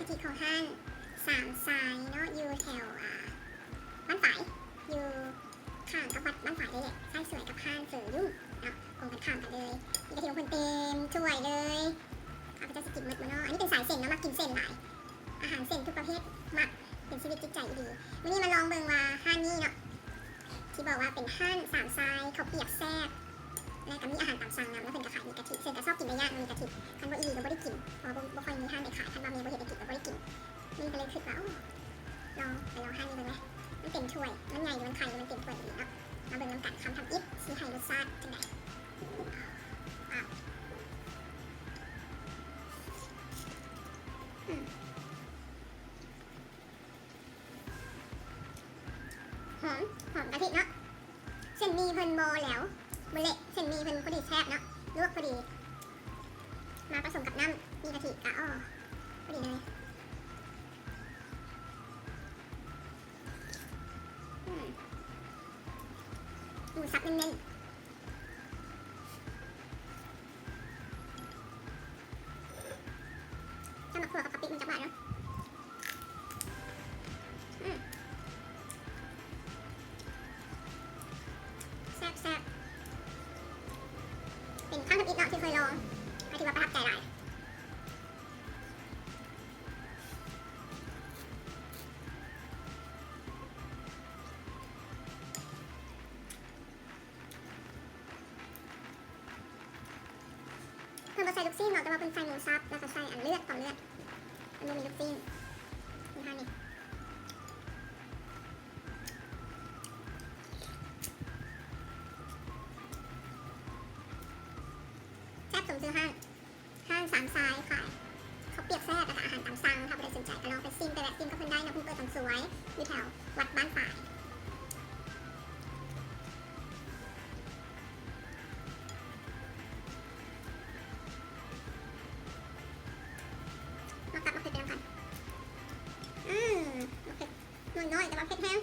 ทิของห้างสามสายเนาะอยู่แถวบ้านฝายอยู่ข้างกับวัดบ้านฝายเลยแหละใช่สวยกับห้างเสือยุ่งเนาะตรงกันข้ามกันเลยมีกระเทียมคนเต็มช่วยเลยข้าพเจ้าสกิปมัดมาเนาะอันนี้เป็นสายเส้นเนาะมากินเส้นหลายอาหารเส้นทุกประเภทมักเป็นชีวิตจิตใจดีวันนี้มาลองเบิ่งว่าห้างนี้เนาะที่บอกว่าเป็นห้างสามทรายเขาเปียกแซ่บแล้วก็มีอาหารตามสั่งนำแล้วเพิ่นก็ขายมีกะทิเส้นก็ชอบกินได้ยากมีกะทิคันว่าอีก็บ่ได้กินเพราะบ่ค่อยมีห้างได้ขายคันว่ามีบ่เห็นได้กินก็บ่ได้กินนี่ก็เลยคิดว่าลองไปลองห้างนี้เบิ่งไหมมันเต็มถ้วยมันใหญ่มันไข่มันเต็มถ้วยดีเนาะมาเบิ่งน้ำกันคำทำอิฟสิให้รสชาติจังไดว้าวหอมกะทิเนาะเส้นหมี่เพิ่นโบแล้วบ่เละเส้นหมี่เพิ่นพอดีแซ่บเนาะลวกพอดีมาผสมกับน้ำมีกะทิก็พอดีเลยหมูสับเน้นๆถ้ามาคั่วกับกะปิมันจะหวานเนาะแซ่บเป็นข้าวทำอิฐเนาะที่เคยลองถือว่าประทับใจหลายเพิ่นบ่ใส่ลูกซีนเนาะแต่ว่าเพิ่นใส่หมูสับแล้วก็ใส่เลือดต่อเลือดมันบ่มีลูกซีนนี่ค่ะนี่แซ่บสมชื่อห้างสามทรายค่ะเขาเปียกแซ่บแล้วก็อาหารตามสั่งถ้าใครสนใจก็ลองไปซิมไปแวะซิมกับเพิ่นได้นะเพิ่นเปิดตอนสวยอยู่แถววัดบ้านฝายมาตัดมะเขือเทศกันมะเขือน้อยๆแต่ว่าเผ็ดแห้ง